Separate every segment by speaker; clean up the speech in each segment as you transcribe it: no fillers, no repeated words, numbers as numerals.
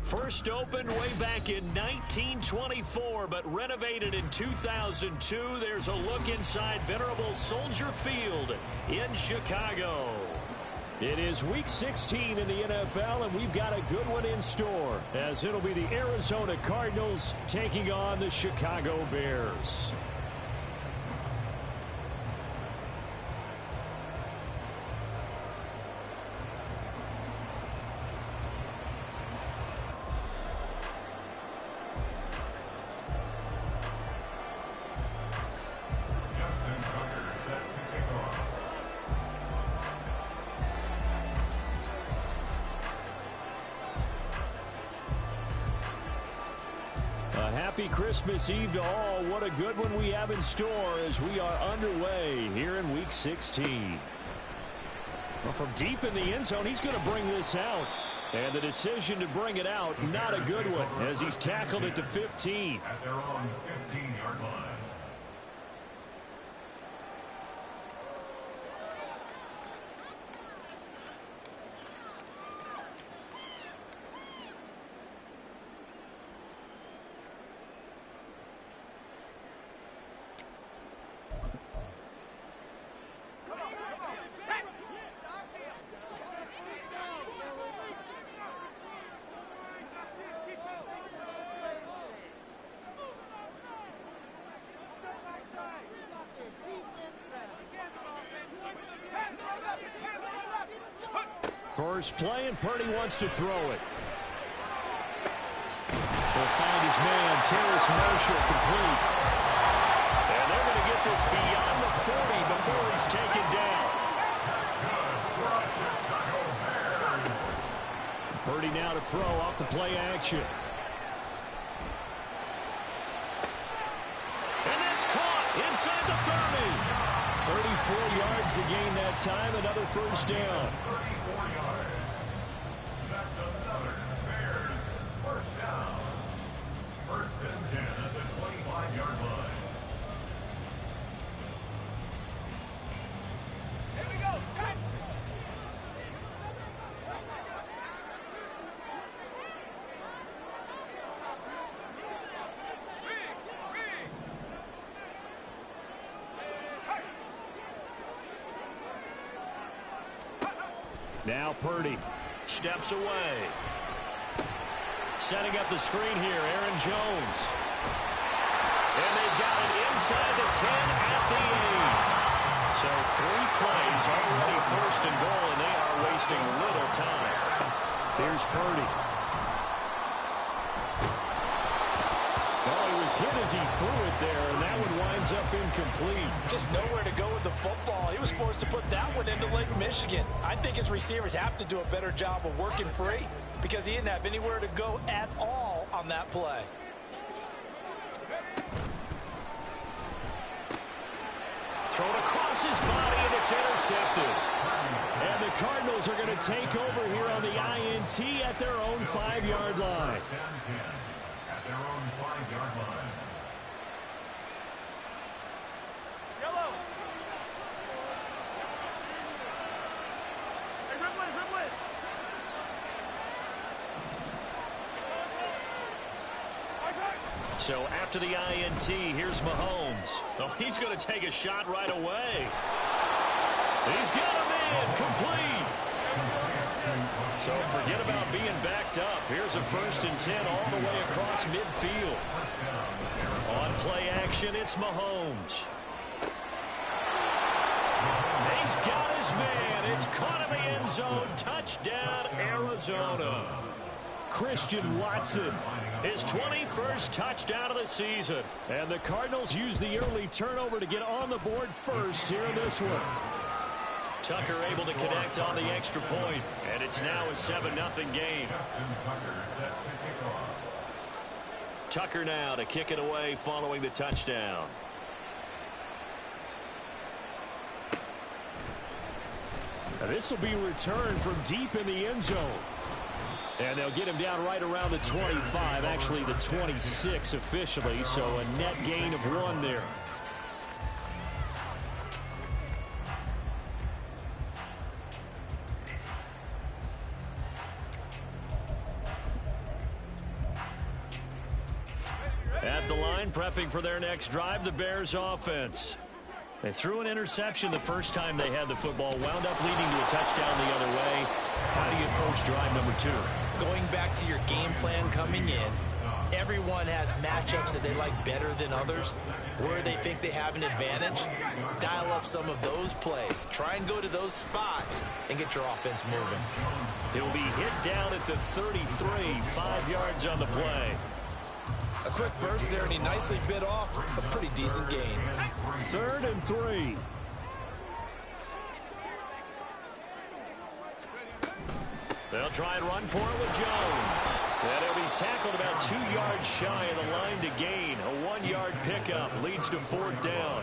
Speaker 1: First opened way back in 1924, but renovated in 2002. There's a look inside venerable Soldier Field in Chicago. It is Week 16 in the NFL, and we've got a good one in store, as it'll be the Arizona Cardinals taking on the Chicago Bears. Happy Christmas Eve to all. What a good one we have in store as we are underway here in Week 16. Well, from deep in the end zone, he's going to bring this out. And the decision to bring it out, not a good one, as he's tackled it to 15.
Speaker 2: At their own 15-yard line.
Speaker 1: First play, and Purdy wants to throw it. He'll find his man, Terrace Marshall, complete. And they're going to get this beyond the 40 before he's taken down. Purdy now to throw off the play action. And that's caught inside the 30. 34 yards to gain that time, another first down.
Speaker 2: 34 yards. That's another Bears first down. First and 10 at the 25-yard line.
Speaker 3: Here we go, set!
Speaker 1: Now Purdy steps away. Setting up the screen here, Aaron Jones. And they've got it inside the 10 at the 8. So 3 plays already first and goal, and they are wasting little time. Here's Purdy. Well, he was hit as he threw it there, and that one winds up incomplete.
Speaker 4: Just nowhere to go with the football. He was forced to put that one into Lake Michigan. I think his receivers have to do a better job of working free because he didn't have anywhere to go at all on that play.
Speaker 1: Thrown across his body, and it's intercepted. And the Cardinals are going to take over here on the INT at their own 5-yard line.
Speaker 2: At their own 5-yard line.
Speaker 3: Yellow! Hey, Ripley!
Speaker 1: So after the INT, here's Mahomes. Oh, he's going to take a shot right away. He's got him in, complete. So forget about being backed up. Here's a 1st and 10 all the way across midfield. On play action, it's Mahomes. He's got his man. It's caught in the end zone. Touchdown, Arizona. Christian Watson, his 21st touchdown of the season. And the Cardinals use the early turnover to get on the board first here in this one. Tucker able to connect on the extra point, and it's now a 7-0 game. Tucker now to kick it away following the touchdown. Now this will be returned from deep in the end zone. And they'll get him down right around the 25, actually the 26 officially, so a net gain of 1 there. At the line, prepping for their next drive, the Bears offense. They threw an interception the first time they had the football, wound up leading to a touchdown the other way. How do you approach drive number 2?
Speaker 4: Going back to your game plan coming in, everyone has matchups that they like better than others, where they think they have an advantage. Dial up some of those plays. Try and go to those spots and get your offense moving.
Speaker 1: He'll be hit down at the 33, 5 yards on the play.
Speaker 4: A quick burst there, and he nicely bit off a pretty decent gain.
Speaker 1: 3rd and 3. They'll try and run for it with Jones. And he'll be tackled about 2 yards shy of the line to gain. A 1-yard pickup leads to 4th down.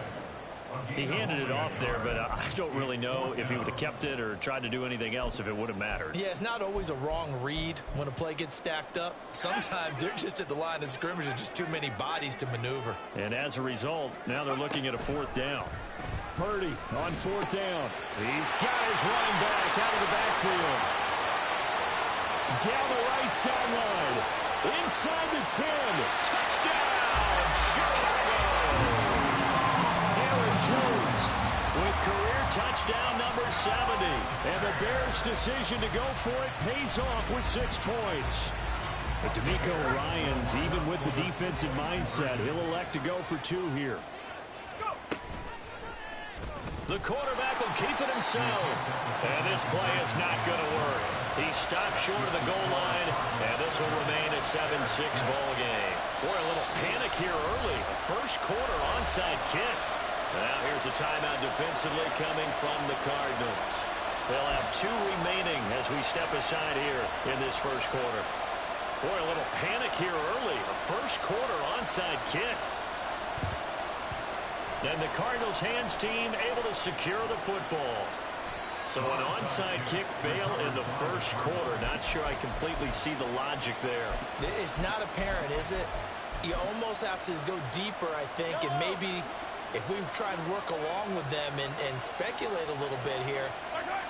Speaker 1: He handed it off there, but I don't really know if he would have kept it or tried to do anything else if it would have mattered.
Speaker 4: Yeah, it's not always a wrong read when a play gets stacked up. Sometimes they're just at the line of scrimmage with just too many bodies to maneuver.
Speaker 1: And as a result, now they're looking at a 4th down. Purdy on 4th down. He's got his running back out of the backfield. Down the right sideline. Inside the 10. Touchdown, Chicago! Aaron Jones with career touchdown number 70. And the Bears' decision to go for it pays off with 6 points. But DeMeco Ryans, even with the defensive mindset, he'll elect to go for 2 here. The quarterback will keep it himself. And this play is not going to work. He stopped short of the goal line, and this will remain a 7-6 ball game. Boy, a little panic here early. A first quarter onside kick. Now here's a timeout defensively coming from the Cardinals. They'll have 2 remaining as we step aside here in this first quarter. Boy, a little panic here early. A first quarter onside kick. And the Cardinals hands team able to secure the football. So an onside kick fail in the first quarter. Not sure I completely see the logic there.
Speaker 4: It's not apparent, is it? You almost have to go deeper, I think, and maybe if we try and work along with them and speculate a little bit here,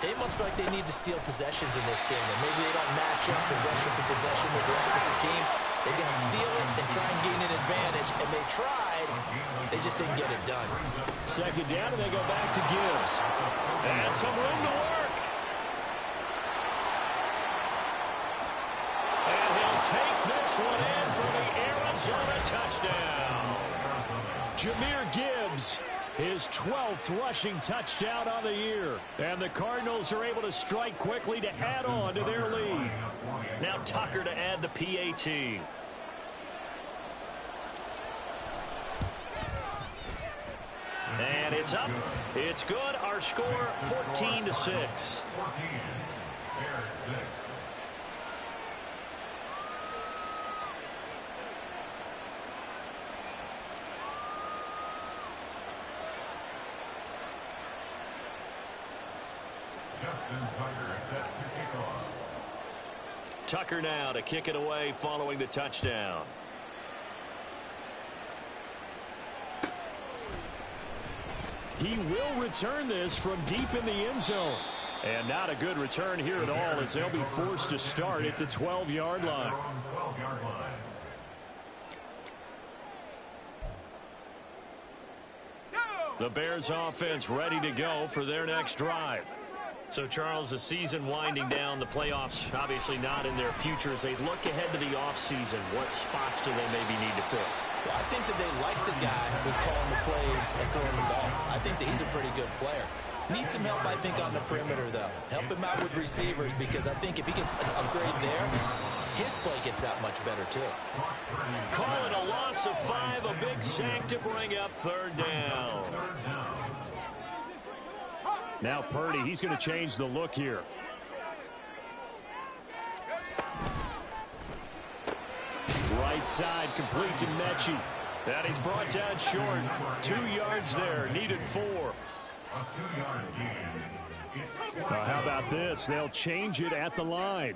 Speaker 4: they must feel like they need to steal possessions in this game, and maybe they don't match up possession for possession with the opposite team. They're going to steal it and try and gain an advantage, and they tried. They just didn't get it done.
Speaker 1: 2nd down, and they go back to Gibbs. And some room to work. And he'll take this one in for the Arizona touchdown. Jahmyr Gibbs, his 12th rushing touchdown on the year. And the Cardinals are able to strike quickly to add on to their lead. Now Tucker to add the PAT. And it's up. It's good. Our score, 14-6. 14. Bears 6.
Speaker 2: Justin Tucker set to kick off.
Speaker 1: Tucker now to kick it away following the touchdown. He will return this from deep in the end zone. And not a good return here at all, as they'll be forced to start at the 12-yard line.
Speaker 2: 12-yard line.
Speaker 1: The Bears offense ready to go for their next drive. So, Charles, the season winding down, the playoffs obviously not in their future. As they look ahead to the offseason, what spots do they maybe need to fill?
Speaker 4: Well, I think that they like the guy who's calling the plays and throwing the ball. I think that he's a pretty good player. Needs some help, I think, on the perimeter, though. Help him out with receivers, because I think if he gets an upgrade there, his play gets that much better, too.
Speaker 1: Call it a loss of 5, a big sack to bring up 3rd down. Now Purdy, he's going to change the look here. Right side, complete to Mechie. And he's brought down short. 2 yards there, needed 4.
Speaker 2: A 2-yard gain.
Speaker 1: How about this? They'll change it at the line.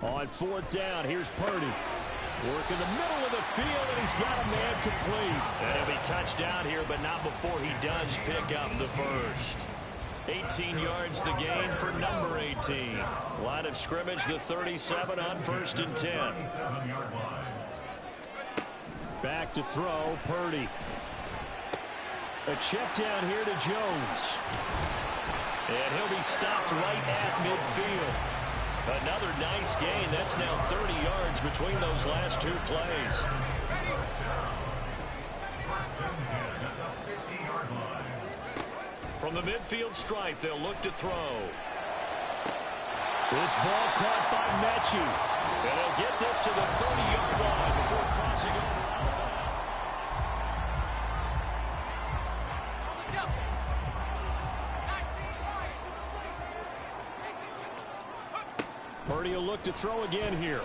Speaker 1: On 4th down, here's Purdy. Work in the middle of the field, and he's got a man complete. And he'll be touched down here, but not before he does pick up the first. 18 yards the gain for number 18. Line of scrimmage, the 37 on 1st and 10.
Speaker 2: 7-yard line.
Speaker 1: Back to throw, Purdy. A check down here to Jones. And he'll be stopped right at midfield. Another nice gain. That's now 30 yards between those last two plays. From the midfield stripe, they'll look to throw. This ball caught by Mechie. And he'll get this to the 30-yard line before crossing over. Purdy will look to throw again here.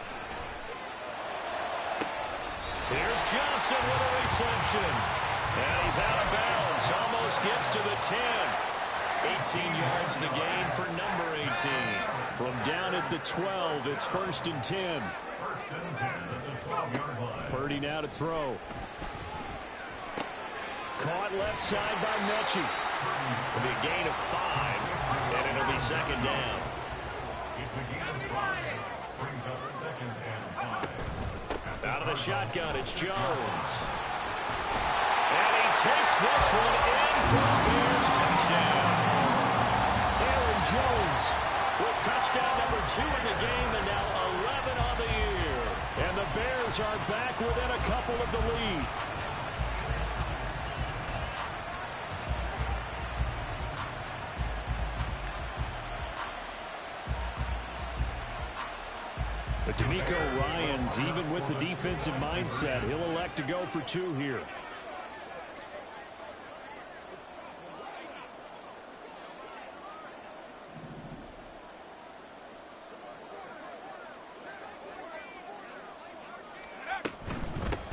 Speaker 1: Here's Johnson with a reception. And he's out of bounds. Almost gets to the 10. 18 yards the gain for number 18. From down at the 12, it's 1st and 10.
Speaker 2: 1st and 10 at the 12-yard line.
Speaker 1: Purdy now to throw. Caught left side by Mechie. It'll be a gain of 5, and it'll be 2nd down.
Speaker 2: It's a gain of 5. Brings up 2nd and 5.
Speaker 1: Out of the shotgun, it's Jones. And he takes this one in for a Bears touchdown. Aaron Jones with touchdown number 2 in the game, and now 11 on the year. And the Bears are back within a couple of the lead. But D'Amico Ryans, even with the defensive mindset, he'll elect to go for 2 here.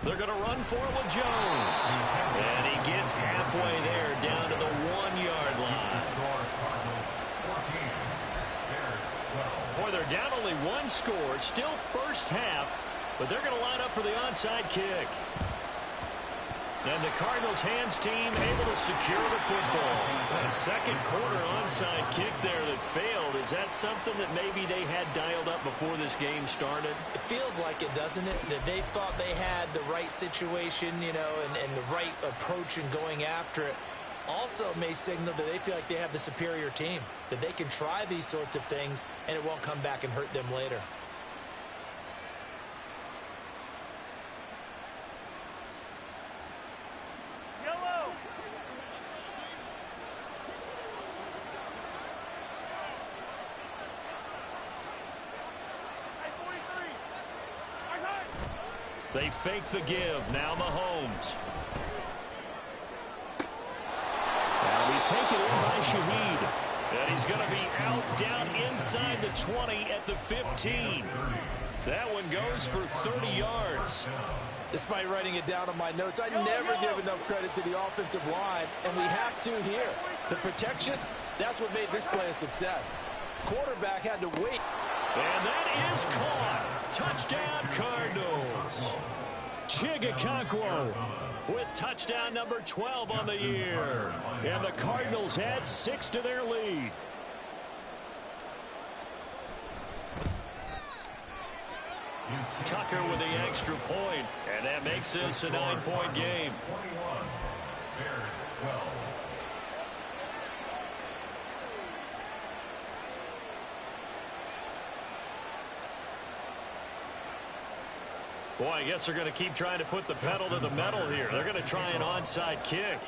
Speaker 1: They're going to run for it with Jones. And he gets halfway there, down to the 1-yard line. Boy, they're down only 1 score. Still first half, but they're going to line up for the onside kick. And the Cardinals hands team able to secure the football. A second quarter onside kick there that failed. Is that something that maybe they had dialed up before this game started?
Speaker 4: It feels like it, doesn't it? That they thought they had the right situation, you know, and the right approach in going after it. Also may signal that they feel like they have the superior team, that they can try these sorts of things and it won't come back and hurt them later.
Speaker 3: Yellow.
Speaker 1: They fake the give. Now Mahomes. Now we take it in by Shaheed. And he's going to be out down inside the 20 at the 15. That one goes for 30 yards.
Speaker 4: Despite writing it down on my notes, I never give enough credit to the offensive line, and we have to here. The protection, that's what made this play a success. Quarterback had to wait.
Speaker 1: And that is caught. Touchdown, Cardinals. Chigakonkwo with touchdown number 12 on the year. And the Cardinals add 6 to their lead. Tucker with the extra point, and that makes this a 9-point game.
Speaker 2: 21. Bears 12.
Speaker 1: Boy, I guess they're going to keep trying to put the pedal to the metal here. They're going to try an onside kick.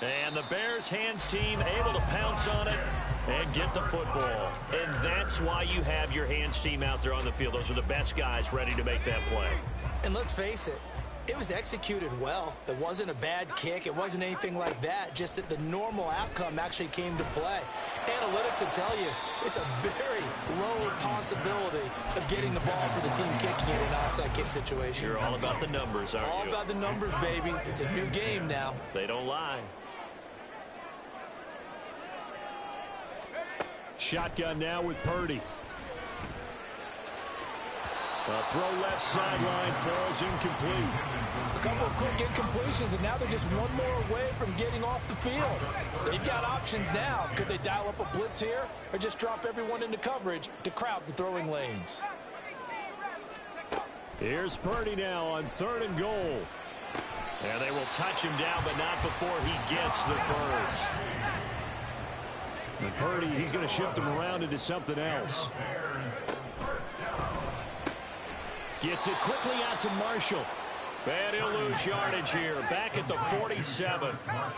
Speaker 1: And the Bears hands team able to pounce on it and get the football. And that's why you have your hands team out there on the field. Those are the best guys ready to make that play.
Speaker 4: And let's face it, it was executed well. It wasn't a bad kick. It wasn't anything like that. Just that the normal outcome actually came to play. Analytics will tell you it's a very low possibility of getting the ball for the team kicking it in an onside kick situation.
Speaker 1: You're all about the numbers, aren't you?
Speaker 4: All about the numbers, baby. It's a new game now.
Speaker 1: They don't lie. Shotgun now with Purdy. A throw left sideline falls incomplete.
Speaker 4: A couple of quick incompletions, and now they're just one more away from getting off the field. They've got options now. Could they dial up a blitz here or just drop everyone into coverage to crowd the throwing lanes?
Speaker 1: Here's Purdy now on 3rd and goal. And they will touch him down, but not before he gets the first. And Purdy, he's going to shift him around into something else. Gets it quickly out to Marshall. And he'll lose yardage here, back at the 47.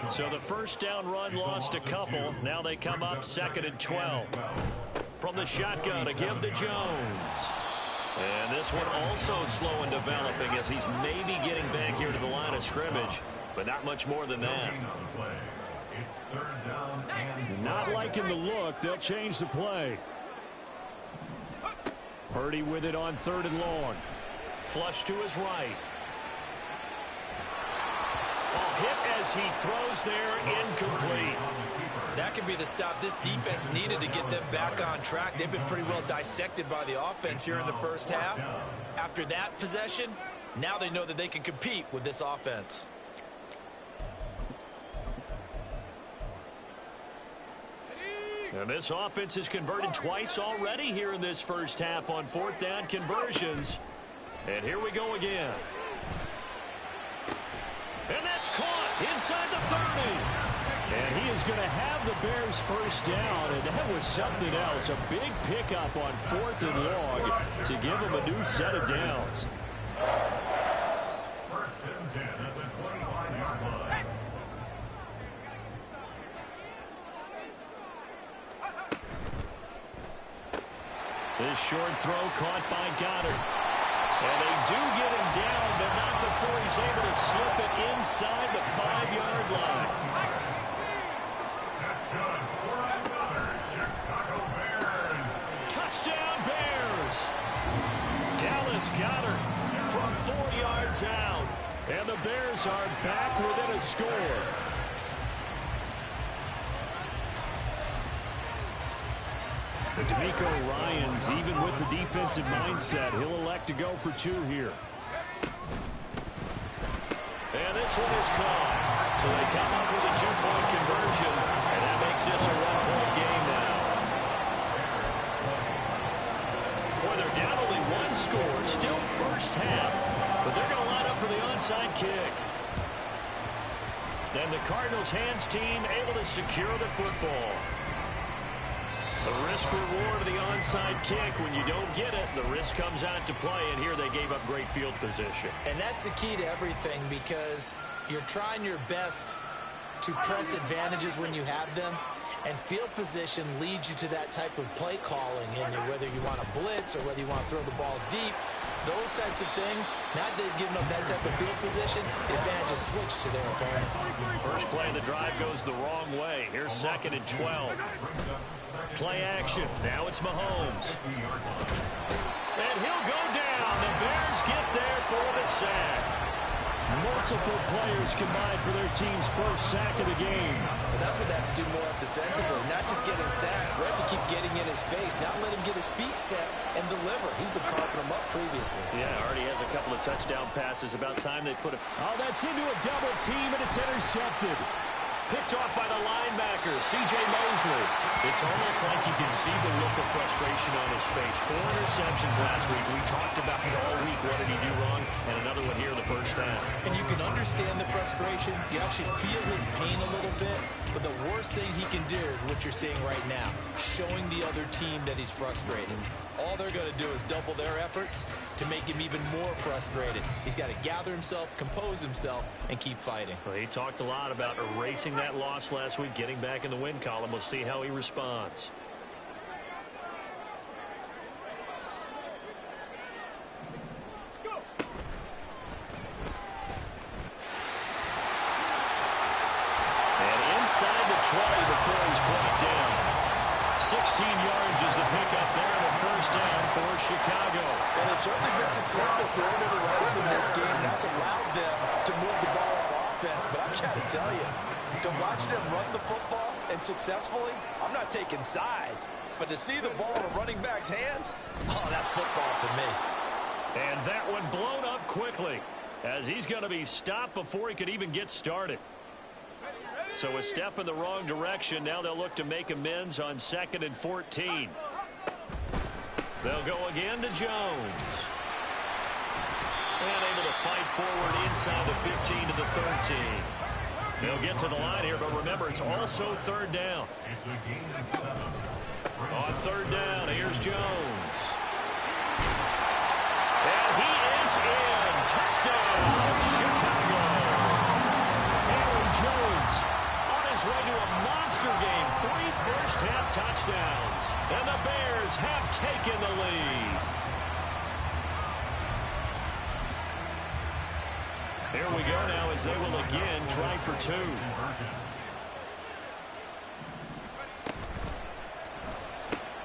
Speaker 1: So the first down run lost a couple. Now they come up 2nd and 12. From the shotgun, a give to Jones. And this one also slow in developing as he's maybe getting back here to the line of scrimmage, but not much more than that. Not liking the look. They'll change the play. Purdy with it on 3rd and long. Flush to his right. Hit as he throws there, incomplete.
Speaker 4: That could be the stop this defense needed to get them back on track. They've been pretty well dissected by the offense here in the first half. After that possession, now they know that they can compete with this offense.
Speaker 1: And this offense has converted twice already here in this first half on 4th down conversions. And here we go again. And that's caught inside the 30. And he is going to have the Bears first down. And that was something else. A big pickup on 4th and long to give him a new set of downs.
Speaker 2: 1st and 10 at the 25-yard line.
Speaker 1: This short throw caught by Goddard. And they do get him down, but not before he's able to slip it inside the 5-yard line.
Speaker 2: That's good for another Chicago Bears.
Speaker 1: Touchdown Bears! Dallas Goedert from 4 yards out. And the Bears are back within a score. But D'Amico Ryans, even with the defensive mindset, he'll elect to go for 2 here. And this one is caught. So they come up with a 2-point conversion, and that makes this a 1-point game now. Boy, they're down only 1 score, still first half, but they're going to line up for the onside kick. And the Cardinals hands team able to secure the football. The risk-reward of the onside kick. When you don't get it, the risk comes out to play, and here they gave up great field position.
Speaker 4: And that's the key to everything, because you're trying your best to press advantages when you have them, and field position leads you to that type of play calling, and whether you want to blitz or whether you want to throw the ball deep, those types of things, now that they've given up that type of field position, the advantage is switched to their opponent.
Speaker 1: First play of the drive goes the wrong way. Here's 2nd and 12. Play action. Now it's Mahomes. And he'll go down. The Bears get there for the sack. Multiple players combined for their team's first sack of the game.
Speaker 4: But that's what they have to do more of defensively, not just getting sacks. We have to keep getting in his face, not let him get his feet set and deliver. He's been carving them up previously.
Speaker 1: Yeah, already has a couple of touchdown passes. About time they put a... Oh, that's into a double team, and it's intercepted. Picked off by the linebacker, C.J. Mosley. It's almost like you can see the look of frustration on his face. 4 interceptions last week. We talked about it all week. What did he do wrong? And another one here in the first half.
Speaker 4: And you can understand the frustration. You actually feel his pain a little bit. But the worst thing he can do is what you're seeing right now, showing the other team that he's frustrated. All they're going to do is double their efforts to make him even more frustrated. He's got to gather himself, compose himself, and keep fighting.
Speaker 1: Well, he talked a lot about erasing that loss last week, getting back in the win column. We'll see how he responds. And inside the 20 before he's brought down. 16 yards is the pickup there, and a first down for Chicago.
Speaker 4: And it's certainly been successful throwing it around in this game. That's allowed them to move the ball on offense. But I've got to tell you, to watch them run the football and successfully, I'm not taking sides. But to see the ball in a running back's hands, oh, that's football for me.
Speaker 1: And that one blown up quickly as he's going to be stopped before he could even get started. So a step in the wrong direction. Now they'll look to make amends on 2nd and 14. They'll go again to Jones. And able to fight forward inside the 15 to the 13. They'll get to the line here, but remember, it's also 3rd down.
Speaker 2: It's a gain of 7.
Speaker 1: On 3rd down, here's Jones. And he is in. Touchdown, Chicago. Aaron Jones on his way to a monster game. 3 first-half touchdowns. And the Bears have taken the lead. Here we go now as they will again try for 2.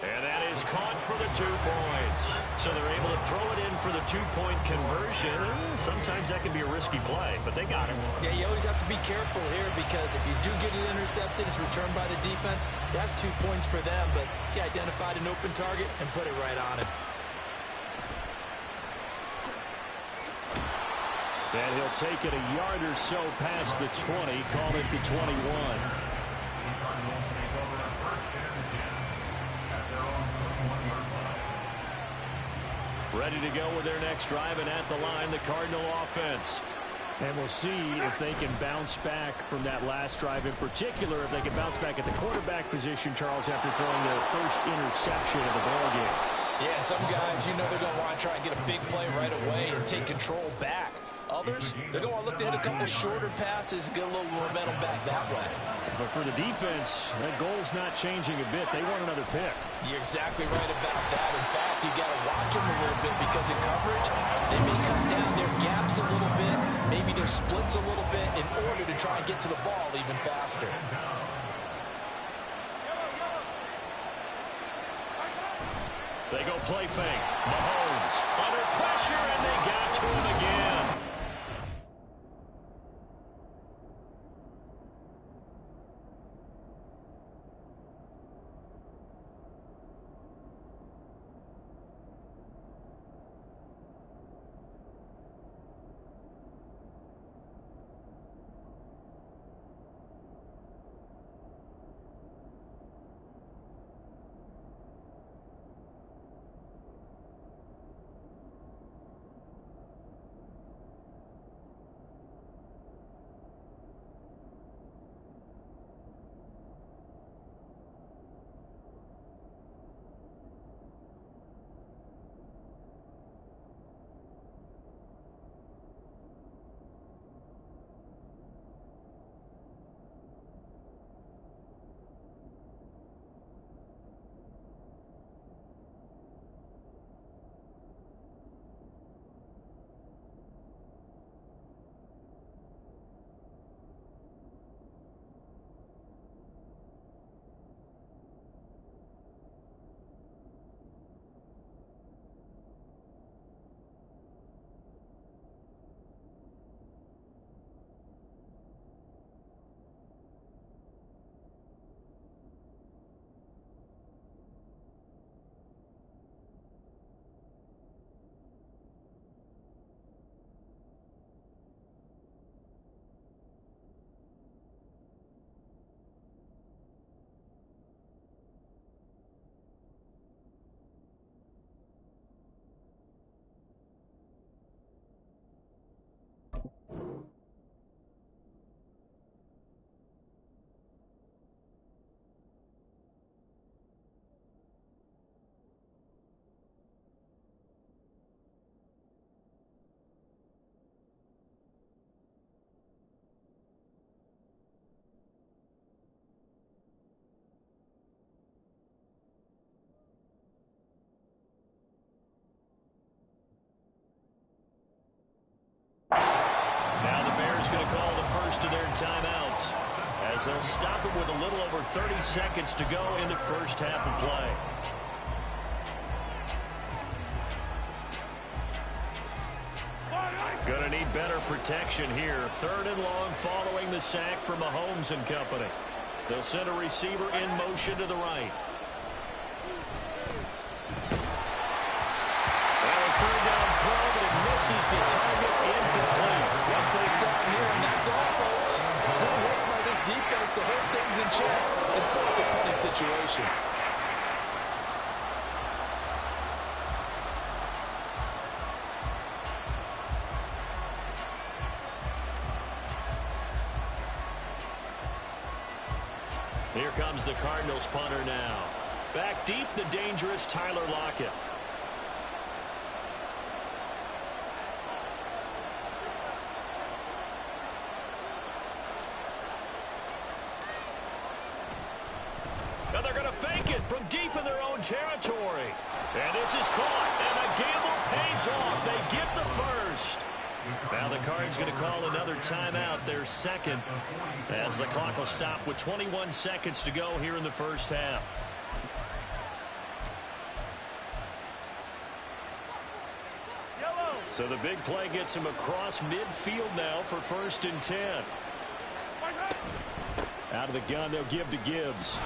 Speaker 1: And that is caught for the 2 points. So they're able to throw it in for the 2-point conversion. Sometimes that can be a risky play, but they got it.
Speaker 4: Yeah, you always have to be careful here because if you do get it intercepted, it's returned by the defense. That's 2 points for them, but he identified an open target and put it right on it.
Speaker 1: And he'll take it a yard or so past the 20, call it the 21. Ready to go with their next drive, and at the line, the Cardinal offense.
Speaker 5: And we'll see if they can bounce back from that last drive. In particular, if they can bounce back at the quarterback position, Charles, after throwing their first interception of the ballgame.
Speaker 4: Yeah, some guys, you know they're going to want to try and get a big play right away and take control back. Others, they're going to look to hit a couple shorter passes and get a little momentum back that way.
Speaker 5: But for the defense, that goal's not changing a bit. They want another pick.
Speaker 4: You're exactly right about that. In fact, you got to watch them a little bit because in coverage, they may cut down their gaps a little bit, maybe their splits a little bit in order to try and get to the ball even faster.
Speaker 1: They go play fake. Mahomes under pressure, and they got to him again. Going to call the first of their timeouts as they'll stop it with a little over 30 seconds to go in the first half of play. Going to need better protection here. 3rd and long following the sack from Mahomes and company. They'll send a receiver in motion to the right. And a 3rd down throw.
Speaker 4: misses the target, incomplete. One first down here, and that's all, folks. Good work by this defense to hold things in check and force a punting situation.
Speaker 1: Here comes the Cardinals punter now. Back deep, the dangerous Tyler Lockett. And they're going to fake it from deep in their own territory. And this is caught, and the gamble pays off. They get the first. Now the Cards going to call another timeout, their second, as the clock will stop with 21 seconds to go here in the first half.
Speaker 3: Yellow.
Speaker 1: So the big play gets him across midfield now for 1st and 10.
Speaker 5: Out of the gun, they'll give to Gibbs.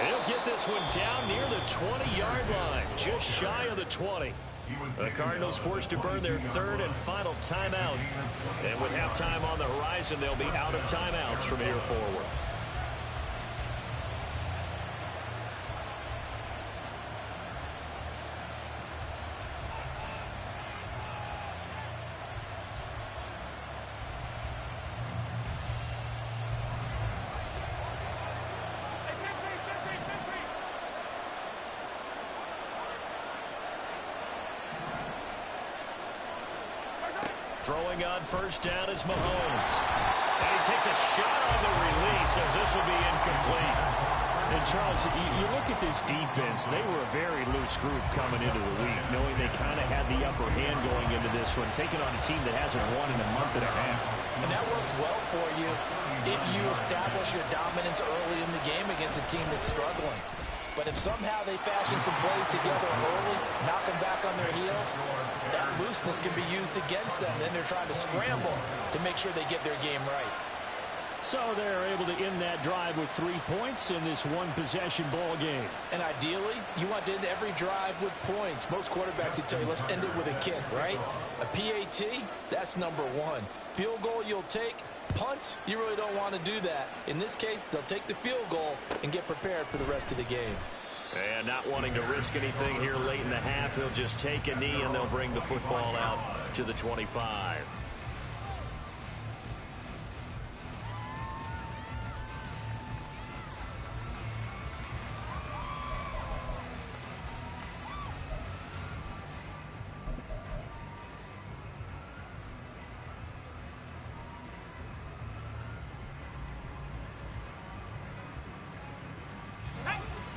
Speaker 1: He'll get this one down near the 20-yard line, just shy of the 20. The Cardinals forced to burn their 3rd and final timeout. And with halftime on the horizon, they'll be out of timeouts from here forward. Throwing on first down is Mahomes. And he takes a shot on the release as this will be incomplete.
Speaker 5: And Charles, you look at this defense, they were a very loose group coming into the week, knowing they kind of had the upper hand going into this one, taking on a team that hasn't won in a month and a half.
Speaker 4: And that works well for you if you establish your dominance early in the game against a team that's struggling. But if somehow they fashion some plays together early, knock them back on their heels, that looseness can be used against them. Then they're trying to scramble to make sure they get their game right.
Speaker 5: So they're able to end that drive with 3 points in this one-possession ball game.
Speaker 4: And ideally, you want to end every drive with points. Most quarterbacks will tell you, let's end it with a kick, right? A PAT, that's number 1. Field goal you'll take. Punts, you really don't want to do that. In this case, they'll take the field goal and get prepared for the rest of the game.
Speaker 1: And not wanting to risk anything here late in the half, he'll just take a knee and they'll bring the football out to the 25.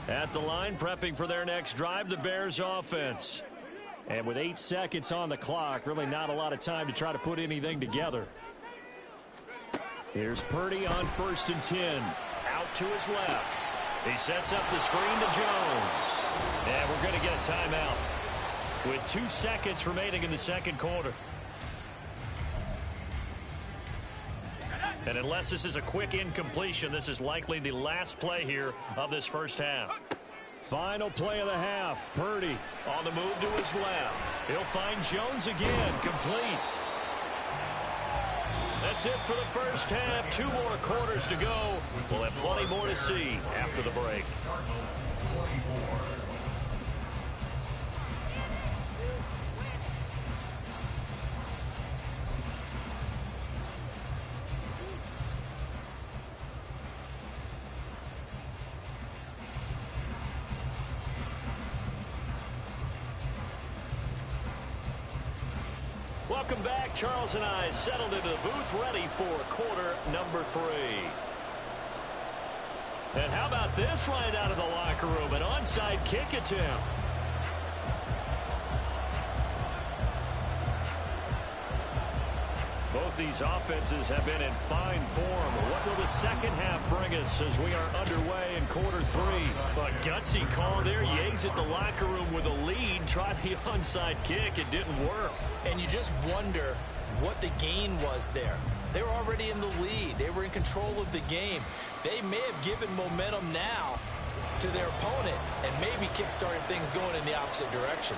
Speaker 1: At the line, prepping for their next drive, the Bears offense.
Speaker 5: And with 8 seconds on the clock, really not a lot of time to try to put anything together. Here's Purdy on 1st and 10.
Speaker 1: Out to his left. He sets up the screen to Jones. And we're going to get a timeout with 2 seconds remaining in the second quarter. And unless this is a quick incompletion, this is likely the last play here of this first half.
Speaker 5: Final play of the half. Purdy
Speaker 1: on the move to his left. He'll find Jones again. Complete. That's it for the first half. 2 more quarters to go. We'll have plenty more to see after the break. Welcome back. Charles and I settled into the booth, ready for quarter number 3. And how about this right out of the locker room? An onside kick attempt. Both these offenses have been in fine form. What will the second half bring us as we are underway in quarter 3? A gutsy call there. You exit the locker room with a lead. Try the onside kick. It didn't work.
Speaker 4: And you just wonder what the gain was there. They were already in the lead. They were in control of the game. They may have given momentum now to their opponent and maybe kick-started things going in the opposite direction.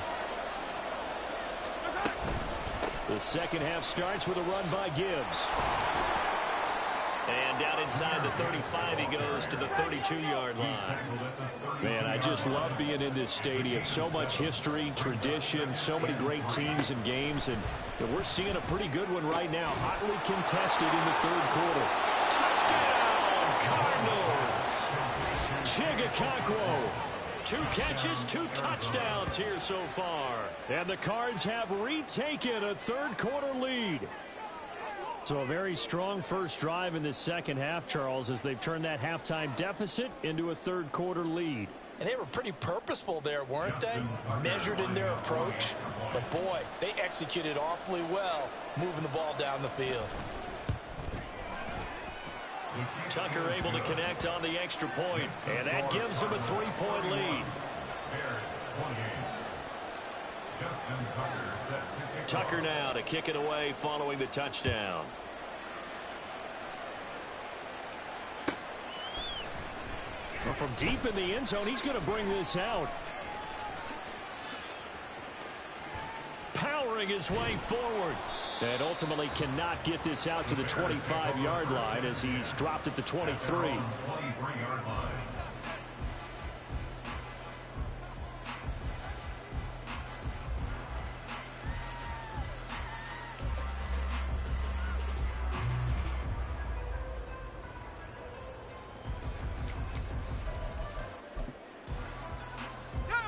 Speaker 5: The second half starts with a run by Gibbs.
Speaker 1: And down inside the 35, he goes to the 32-yard line.
Speaker 5: Man, I just love being in this stadium. So much history, tradition, so many great teams and games, and we're seeing a pretty good one right now. Hotly contested in the third quarter.
Speaker 1: Touchdown, Cardinals! Chigga 2 catches, 2 touchdowns here so far.
Speaker 5: And the Cards have retaken a third quarter lead. So a very strong first drive in the second half, Charles, as they've turned that halftime deficit into a third quarter lead.
Speaker 4: And they were pretty purposeful there, weren't they? Measured in their approach. But boy, they executed awfully well, moving the ball down the field.
Speaker 1: Tucker able to connect on the extra point, and that gives him a 3-point lead. Tucker now to kick it away following the touchdown.
Speaker 5: Well, from deep in the end zone, he's going to bring this out.
Speaker 1: Powering his way forward.
Speaker 5: And ultimately cannot get this out to the 25-yard line as he's dropped at the 23.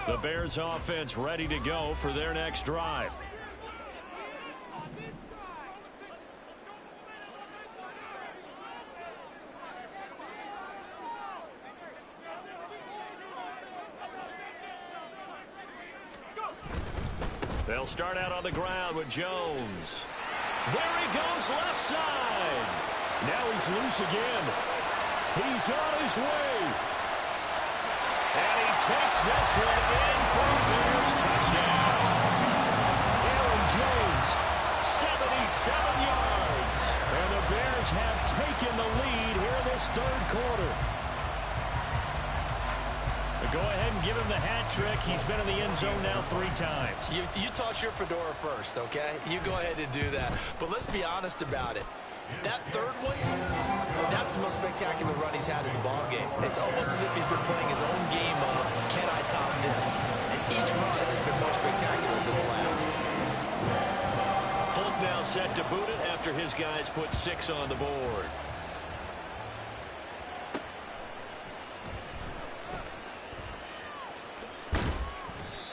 Speaker 1: The Bears offense ready to go for their next drive. They'll start out on the ground with Jones. There he goes, left side.
Speaker 5: Now he's loose again. He's on his way.
Speaker 1: And he takes this one in for a Bears touchdown.
Speaker 5: Aaron Jones,
Speaker 1: 77 yards.
Speaker 5: And the Bears have taken the lead here in this third quarter.
Speaker 1: Go ahead and give him the hat trick. He's been in the end zone now 3 times.
Speaker 4: You toss your fedora first, okay? You go ahead and do that. But let's be honest about it. That third one, that's the most spectacular run he's had in the ballgame. It's almost as if he's been playing his own game of, can I top this? And each run has been more spectacular than the last.
Speaker 1: Folk now set to boot it after his guys put 6 on the board.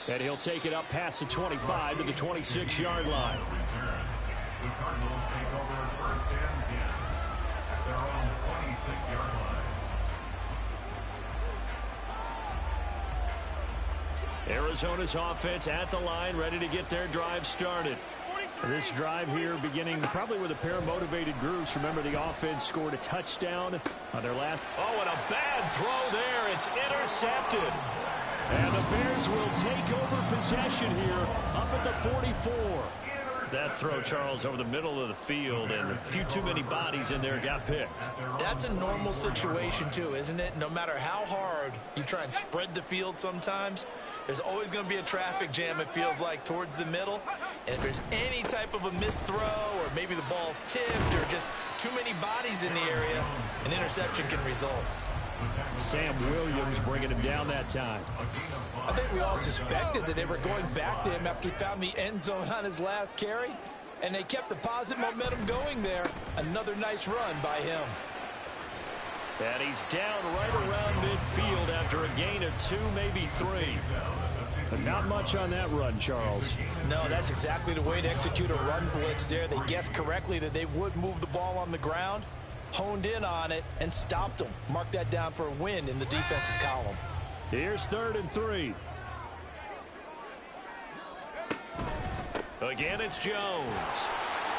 Speaker 5: And he'll take it up past the 25 to the 26-yard line.
Speaker 2: The Cardinals take over first and 10 at their own 26-yard line.
Speaker 1: Arizona's offense at the line, ready to get their drive started.
Speaker 5: This drive here beginning probably with a pair of motivated groups. Remember, the offense scored a touchdown on their last.
Speaker 1: Oh, and a bad throw there. It's intercepted.
Speaker 5: And the Bears will take over possession here up at the 44.
Speaker 1: That throw, Charles, over the middle of the field, and a few too many bodies in there got picked.
Speaker 4: That's a normal situation, too, isn't it? No matter how hard you try and spread the field sometimes, there's always going to be a traffic jam, it feels like, towards the middle. And if there's any type of a missed throw, or maybe the ball's tipped, or just too many bodies in the area, an interception can result.
Speaker 5: Sam Williams bringing him down that time.
Speaker 6: I think we all suspected that they were going back to him after he found the end zone on his last carry, and they kept the positive momentum going there. Another nice run by him.
Speaker 1: And he's down right around midfield after a gain of 2, maybe 3.
Speaker 5: But not much on that run, Charles.
Speaker 6: No, that's exactly the way to execute a run blitz there. They guessed correctly that they would move the ball on the ground, honed in on it, and stopped them. Mark that down for a win in the defense's column.
Speaker 5: Here's 3rd and 3.
Speaker 1: Again, it's Jones.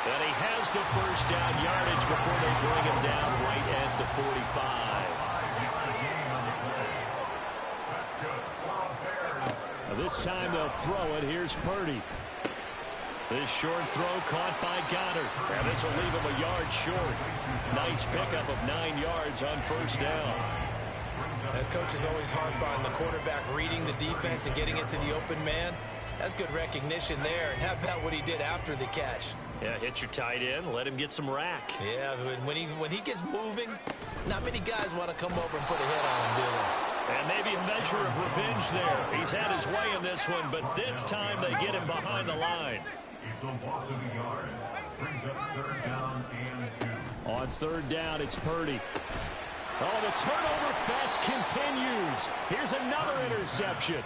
Speaker 1: And he has the first down yardage before they bring him down right at the 45.
Speaker 5: Now this time they'll throw it. Here's Purdy.
Speaker 1: This short throw caught by Goddard. And this will leave him a yard short. Nice pickup of 9 yards on first down.
Speaker 4: Coaches always harp on the quarterback reading the defense and getting it to the open man. That's good recognition there. And how about what he did after the catch?
Speaker 1: Yeah, hit your tight end, let him get some rack.
Speaker 4: Yeah, when he gets moving, not many guys want to come over and put a hit on him, do they?
Speaker 1: And maybe a measure of revenge there. He's had his way in this one, but this time they get him behind the line.
Speaker 2: It's a loss of a yard. Brings up 3rd down and 2.
Speaker 5: On 3rd down, it's Purdy. Oh, the turnover fest continues. Here's another interception.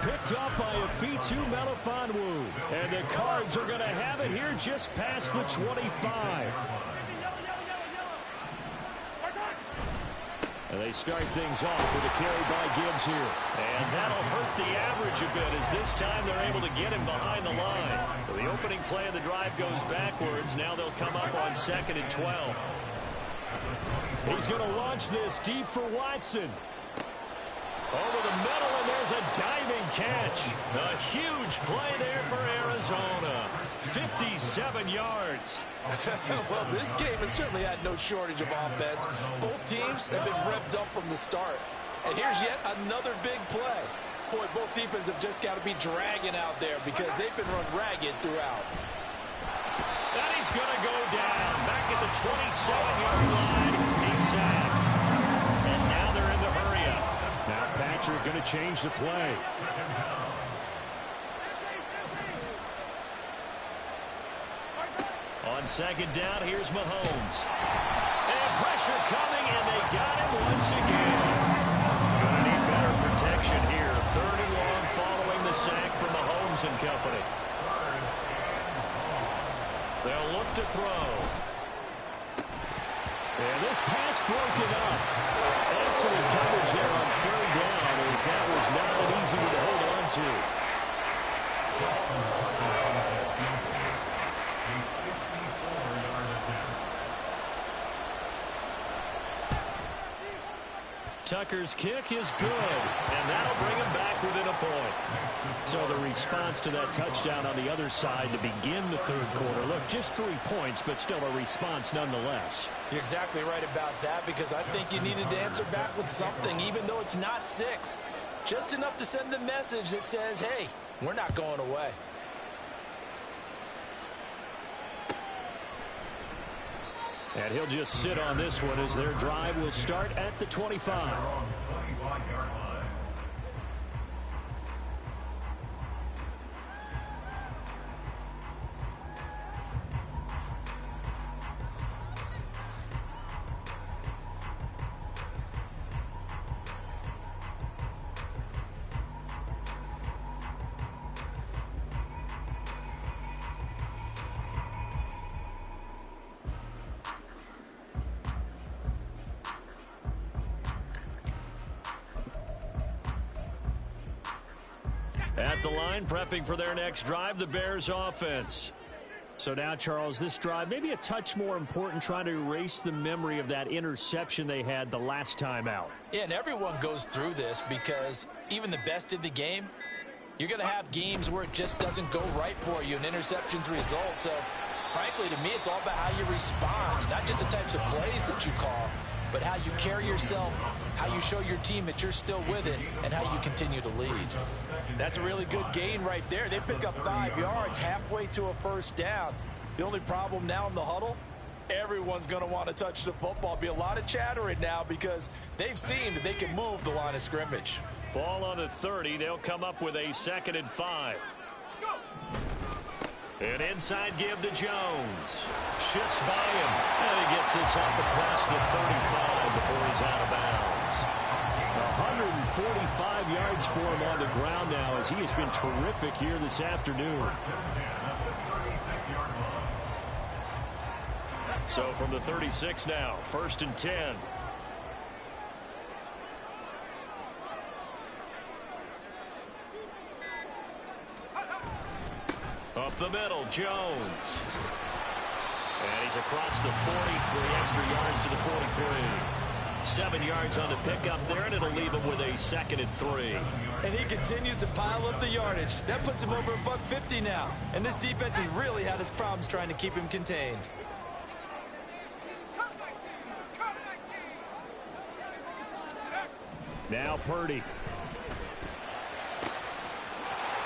Speaker 5: Picked up by Afitu Melifonwu. And the Cards are going to have it here just past the 25. And they start things off with a carry by Gibbs here.
Speaker 1: And that'll hurt the average a bit as this time they're able to get him behind the line. So the opening play of the drive goes backwards. Now they'll come up on 2nd and 12.
Speaker 5: He's going to launch this deep for Watson. Over the middle, and there's a diving catch.
Speaker 1: A huge play there for Arizona. 57 yards.
Speaker 6: Well, this game has certainly had no shortage of offense. Both teams have been revved up from the start. And here's yet another big play. Boy, both defenses have just got to be dragging out there because they've been run ragged throughout.
Speaker 1: And he's going to go down. Back at the 27-yard line. He's sacked. And now they're in the hurry-up.
Speaker 5: Now Patrick going to change the play.
Speaker 1: On 2nd down, here's Mahomes. And pressure coming, and they got him once again. Gonna need better protection here. 3rd and long following the sack from Mahomes and company. They'll look to throw.
Speaker 5: And this pass broken up. Excellent coverage there on 3rd down, as that was not an easy one to hold on to.
Speaker 1: Tucker's kick is good, and that'll bring him back within a point.
Speaker 5: So the response to that touchdown on the other side to begin the 3rd quarter. Look, just 3 points, but still a response nonetheless.
Speaker 4: You're exactly right about that because I think you needed to answer back with something, even though it's not 6. Just enough to send the message that says, hey, we're not going away.
Speaker 5: And he'll just sit on this one as their drive will start at the 25.
Speaker 1: At the line, prepping for their next drive, the Bears offense.
Speaker 5: So now, Charles, this drive maybe a touch more important, trying to erase the memory of that interception they had the last time out.
Speaker 4: Yeah, and everyone goes through this because even the best in the game, you're going to have games where it just doesn't go right for you, and interceptions result. So, frankly, to me, it's all about how you respond, not just the types of plays that you call, but how you carry yourself, how you show your team that you're still with it, and how you continue to lead. That's a really good gain right there. They pick up 5 yards halfway to a 1st down. The only problem now in the huddle, everyone's going to want to touch the football. Be a lot of chattering now because they've seen that they can move the line of scrimmage.
Speaker 1: Ball on the 30. They'll come up with a 2nd and 5. An inside give to Jones. Shifts by him. And he gets this up across the 35 before he's out of bounds.
Speaker 5: 145 yards for him on the ground now as he has been terrific here this afternoon.
Speaker 1: So from the 36 now, 1st and 10. Up the middle, Jones. And he's across the 40, 3 extra yards to the 43. 7 yards on the pickup there, and it'll leave him with a 2nd and 3.
Speaker 4: And he continues to pile up the yardage. That puts him over $150 now. And this defense has really had its problems trying to keep him contained.
Speaker 5: Now Purdy.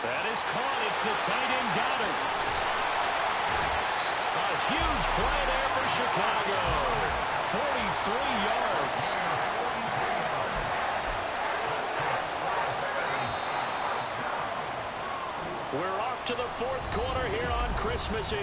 Speaker 5: That is caught. It's the tight end Goddard. A huge play there for Chicago. 43 yards. We're off to the fourth quarter here on Christmas Eve.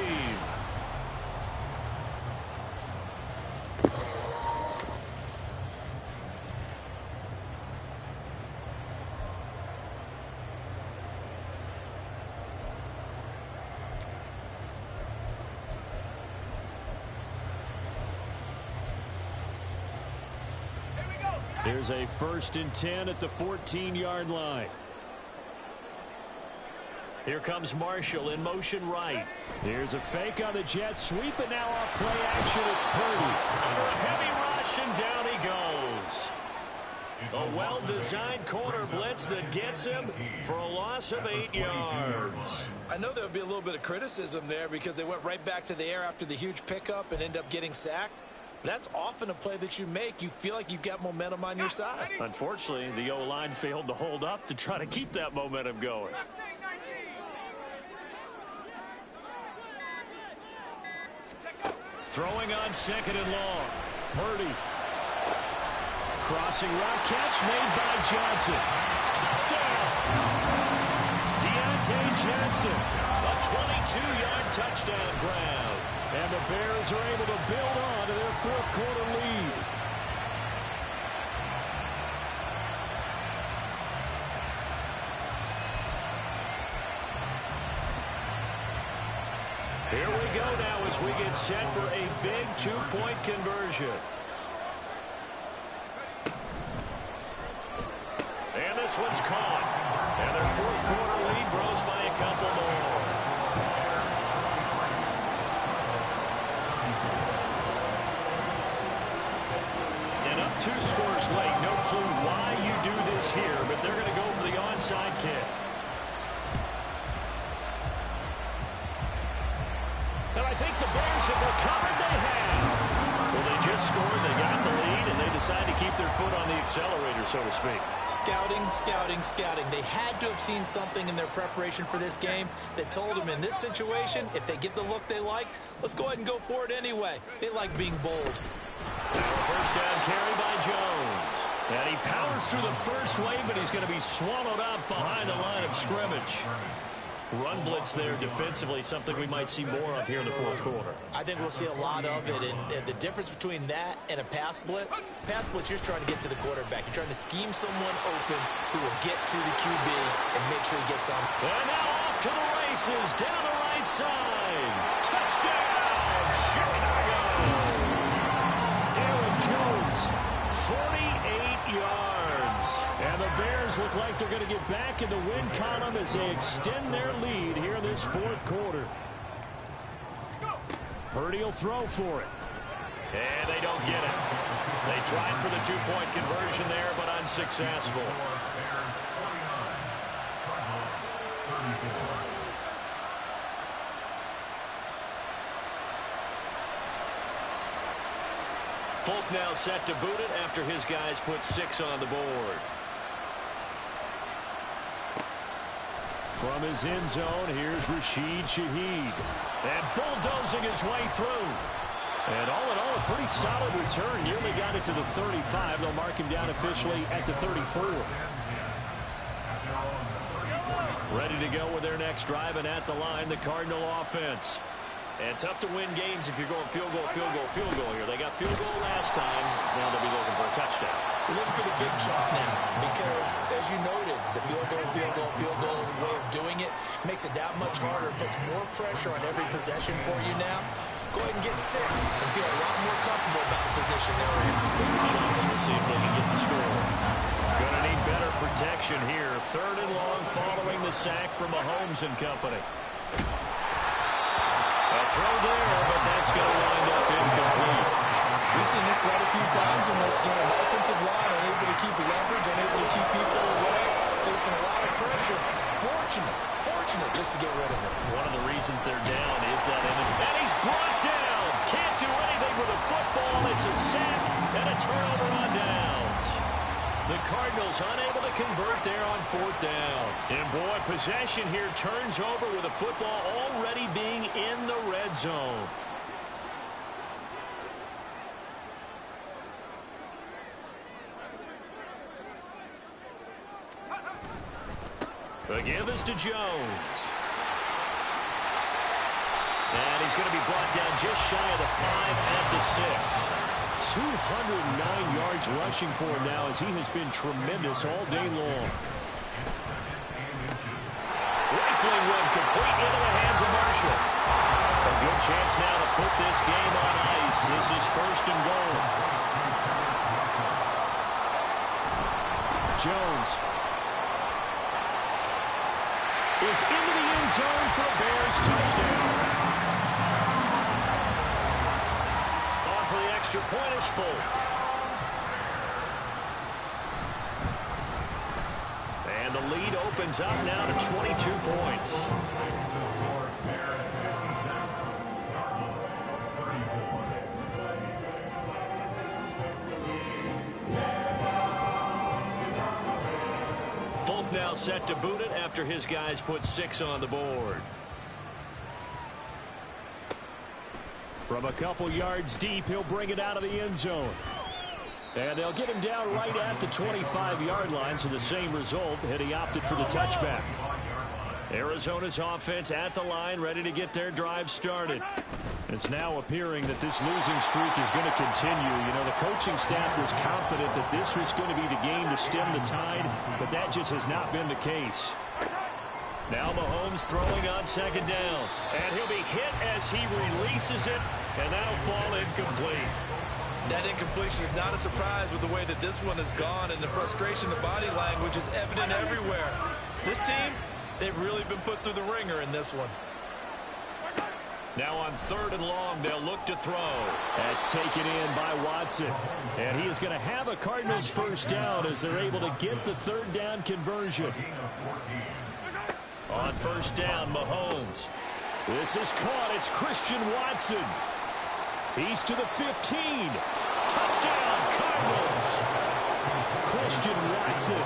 Speaker 5: Here's a 1st and 10 at the 14-yard line. Here comes Marshall in motion right. Here's a fake on the jet sweep, and now off play action, it's Purdy. Under a heavy rush, and down he goes. A well-designed corner blitz that gets him for a loss of 8 yards.
Speaker 4: I know there would be a little bit of criticism there because they went right back to the air after the huge pickup and end up getting sacked. That's often a play that you make. You feel like you've got momentum on your side.
Speaker 5: Unfortunately, the O-line failed to hold up to try to keep that momentum going. Throwing on 2nd and long. Purdy. Crossing route catch made by Johnson. Touchdown! Deontay Johnson. A 22-yard touchdown grab. And the Bears are able to build on to their fourth quarter lead. Here we go now as we get set for a big 2-point conversion. And this one's caught. And their fourth quarter lead grows by a couple more. Two scores late. No clue why you do this here, but they're going to go for the onside kick. And I think the Bears have recovered. They have. Well, they just scored. They got the lead, and they decide to keep their foot on the accelerator, so to speak.
Speaker 4: Scouting, scouting, scouting. They had to have seen something in their preparation for this game that told them in this situation, if they get the look they like, let's go ahead and go for it anyway. They like being bold.
Speaker 5: Now a first down carry by Jones. And he powers through the first wave, but he's going to be swallowed up behind the line of scrimmage. Run blitz there defensively, something we might see more of here in the fourth quarter.
Speaker 4: I think we'll see a lot of it, and the difference between that and a pass blitz, you're just trying to get to the quarterback. You're trying to scheme someone open who will get to the QB and make sure he gets on.
Speaker 5: And now off to the races, down the right side. Touchdown, Chicago! Aaron Jones, 48 yards. And the Bears look like they're going to get back in the win column as they extend their lead here in this fourth quarter. Purdy will throw for it. And they don't get it. They tried for the 2-point conversion there, but unsuccessful. Folk now set to boot it after his guys put 6 on the board. From his end zone, here's Rashid Shaheed. And bulldozing his way through. And all in all, a pretty solid return. Nearly got it to the 35. They'll mark him down officially at the 34. Ready to go with their next drive, and at the line, the Cardinal offense. And tough to win games if you're going field goal, field goal, field goal here. They got field goal last time. Now they'll be looking for a touchdown.
Speaker 4: Looking for the big chunk now because, as you noted, the field goal way of doing it makes it that much harder. Puts more pressure on every possession for you now. Go ahead and get 6 and feel a lot more comfortable about the position they're in.
Speaker 5: Chance, we'll see if they can get the score. Going to need better protection here. 3rd and long following the sack from Mahomes and company. A throw there, but that's going to wind up incomplete.
Speaker 4: We've seen this quite a few times in this game. Offensive line unable to keep leverage, unable to keep people away, facing a lot of pressure. Fortunate just to get rid of it.
Speaker 5: One of the reasons they're down is that image. And he's brought down. Can't do anything with a football. It's a sack and a turnover on downs. The Cardinals
Speaker 1: convert there on 4th down. And boy, possession here turns over with the football already being in the red zone. The give is to Jones. And he's going to be brought down just shy of the 5 at the 6.
Speaker 5: 209 yards rushing for him now as he has been tremendous all day long.
Speaker 1: Rifling one complete into the hands of Marshall. A good chance now to put this game on ice. This is 1st and goal. Jones is into the end zone for a Bears touchdown. On for the extra point is Folk. And the lead opens up now to 22 points. Folk now set to boot it after his guys put 6 on the board.
Speaker 5: From a couple yards deep, he'll bring it out of the end zone. And they'll get him down right at the 25-yard line, so the same result, had he opted for the touchback.
Speaker 1: Arizona's offense at the line, ready to get their drive started.
Speaker 5: It's now appearing that this losing streak is going to continue. You know, the coaching staff was confident that this was going to be the game to stem the tide, but that just has not been the case.
Speaker 1: Now Mahomes throwing on 2nd down. And he'll be hit as he releases it, and that'll fall incomplete.
Speaker 6: That incompletion is not a surprise with the way that this one has gone, and the frustration, the body language is evident everywhere. This team, they've really been put through the ringer in this one.
Speaker 1: Now on 3rd and long, they'll look to throw.
Speaker 5: That's taken in by Watson. And he is going to have a Cardinals 1st down as they're able to get the 3rd down conversion.
Speaker 1: On 1st down, Mahomes.
Speaker 5: This is caught. It's Christian Watson. He's to the 15. Touchdown, Cardinals. Christian Watson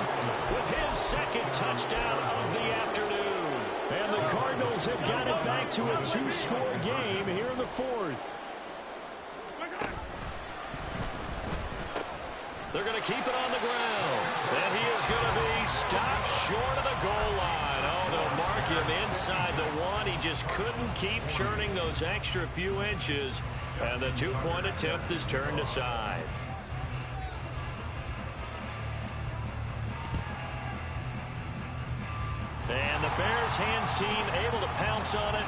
Speaker 1: with his 2nd touchdown of the afternoon.
Speaker 5: And the Cardinals have got it back to a 2-score game here in the 4th.
Speaker 1: They're going to keep it on the ground. And he is going to be stopped short of the goal line. Oh, they'll mark him inside the 1. He just couldn't keep churning those extra few inches. And the 2-point attempt is turned aside. And the Bears hands team able to pounce on it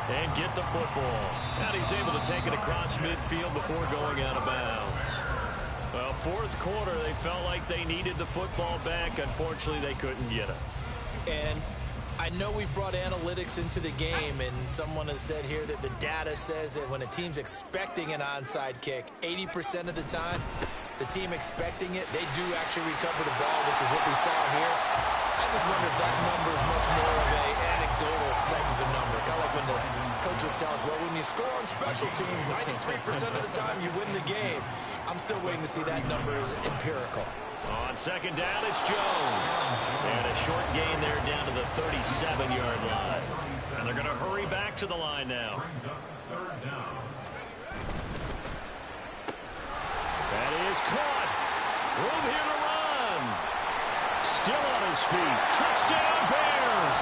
Speaker 1: and get the football. And he's able to take it across midfield before going out of bounds. Well, 4th quarter, they felt like they needed the football back. Unfortunately, they couldn't get it.
Speaker 4: And I know we brought analytics into the game, and someone has said here that the data says that when a team's expecting an onside kick, 80% of the time, the team expecting it, they do actually recover the ball, which is what we saw here. I just wonder if that number is much more of an anecdotal type of a number. Kind of like when the coaches tell us, well, when you score on special teams, 93% of the time you win the game. I'm still waiting to see that number is empirical.
Speaker 1: On 2nd down, it's Jones. And a short gain there down to the 37-yard line. And they're going to hurry back to the line now.
Speaker 5: That is caught. Room here to run. Still on his feet. Touchdown, Bears.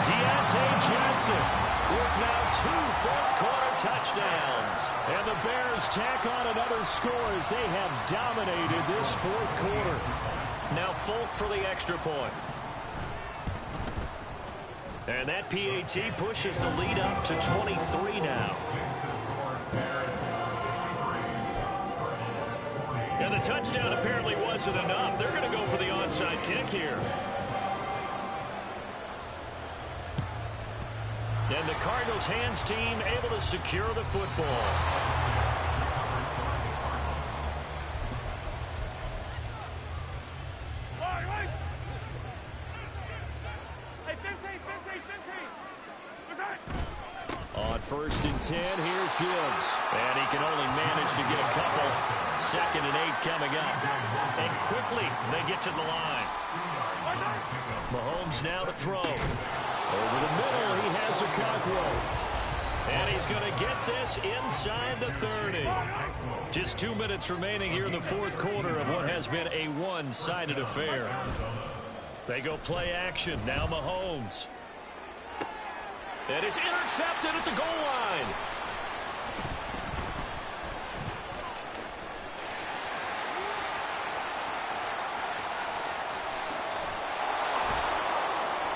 Speaker 5: Deontay Johnson with now 2 4th-quarter touchdowns. And the Bears tack on another score as they have dominated this 4th quarter.
Speaker 1: Now Folk for the extra point. And that PAT pushes the lead up to 23 now. And the touchdown apparently wasn't enough. They're going to go for the onside kick here. And the Cardinals hands team able to secure the football.
Speaker 5: On 1st and 10. Here's Gibbs. And he can only manage to get a couple. 2nd and 8 coming up. And quickly they get to the line. Mahomes now to throw. Over the middle, he has Okonkwo. And he's going to get this inside the 30. Just 2 minutes remaining here in the 4th quarter of what has been a one-sided affair. They go play action. Now Mahomes. And it's intercepted at the goal line.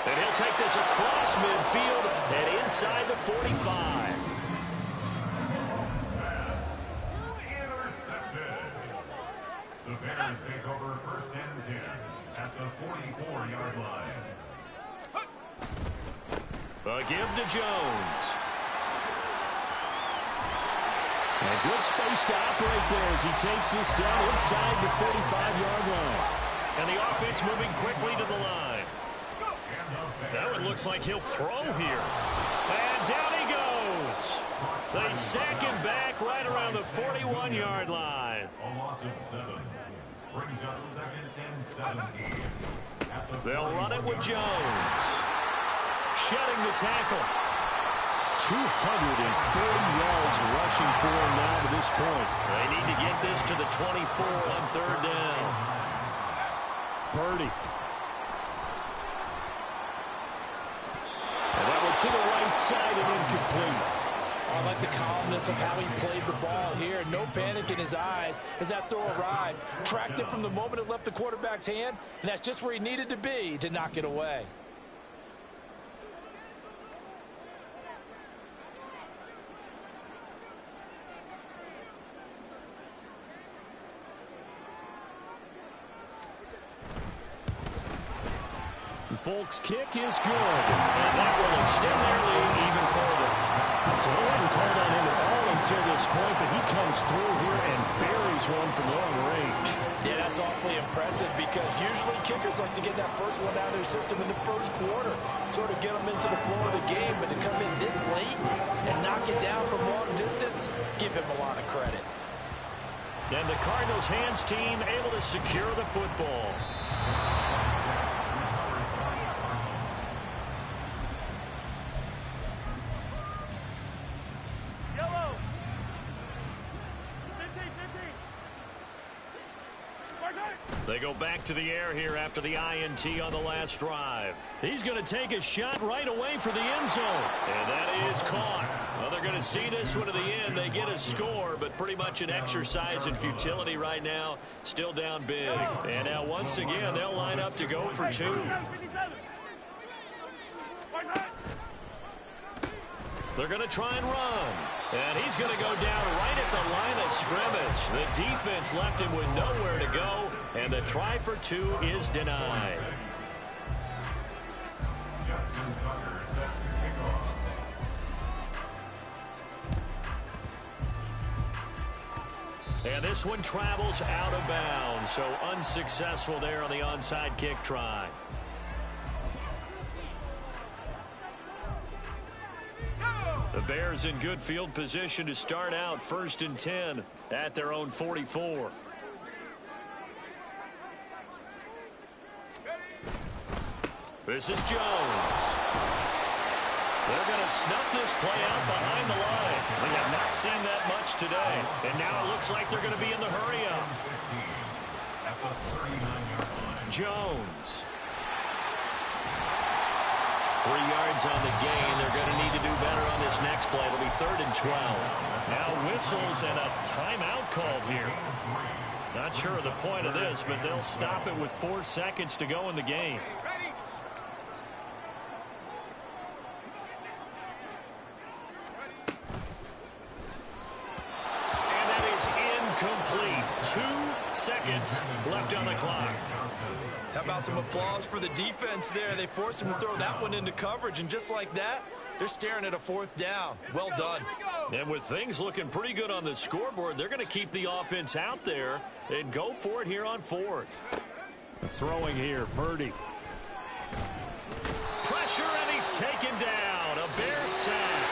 Speaker 5: And he'll take this across midfield and inside the 45.
Speaker 2: Intercepted. The Bears take over 1st and 10 at the 44-yard line.
Speaker 1: A give to Jones.
Speaker 5: And good space to operate there as he takes this down inside the 45-yard line.
Speaker 1: And the offense moving quickly to the line. That one looks like he'll throw here. And down he goes. They sack him back right around the 41-yard line.
Speaker 2: A loss of 7 brings up 2nd and 17.
Speaker 1: They'll run it with Jones. Shedding the tackle.
Speaker 5: 240 yards rushing for him now to this point.
Speaker 1: They need to get this to the 24 on 3rd down.
Speaker 5: Purdy. And that one to the right side and incomplete.
Speaker 6: I like the calmness of how he played the ball here. No panic in his eyes as that throw arrived. Tracked it from the moment it left the quarterback's hand, and that's just where he needed to be to knock it away.
Speaker 5: Folks' kick is good. And that will extend their lead even further. So they haven't called on him at all until this point, but he comes through here and buries one from long range.
Speaker 6: Yeah, that's awfully impressive because usually kickers like to get that first one out of their system in the 1st quarter, sort of get them into the flow of the game, but to come in this late and knock it down from long distance, give him a lot of credit.
Speaker 1: And the Cardinals hands team able to secure the football. They go back to the air here after the INT on the last drive. He's going to take a shot right away for the end zone. And that is caught. Well, they're going to see this one to the end. They get a score, but pretty much an exercise in futility right now. Still down big. And now once again, they'll line up to go for 2. They're going to try and run. And he's going to go down right at the line of scrimmage. The defense left him with nowhere to go. And the try for 2 is denied.
Speaker 2: Justin Tucker set to kick off.
Speaker 1: And this one travels out of bounds. So unsuccessful there on the onside kick try. The Bears in good field position to start out 1st and 10 at their own 44. This is Jones. They're going to snuff this play out behind the line. We have not seen that much today. And now it looks like they're going to be in the hurry up.
Speaker 2: At the 39-yard line.
Speaker 1: Jones. 3 yards on the gain. They're going to need to do better on this next play. It'll be 3rd and 12. Now whistles and a timeout called here. Not sure of the point of this, but they'll stop it with 4 seconds to go in the game. And that is incomplete. 2 seconds left on the clock.
Speaker 6: How about some applause for the defense there? They forced him to throw that one into coverage, and just like that, they're staring at a 4th down. Well done.
Speaker 1: And with things looking pretty good on the scoreboard, they're going to keep the offense out there and go for it here on 4th.
Speaker 5: Throwing here, Purdy.
Speaker 1: Pressure, and he's taken down. A Bear sack.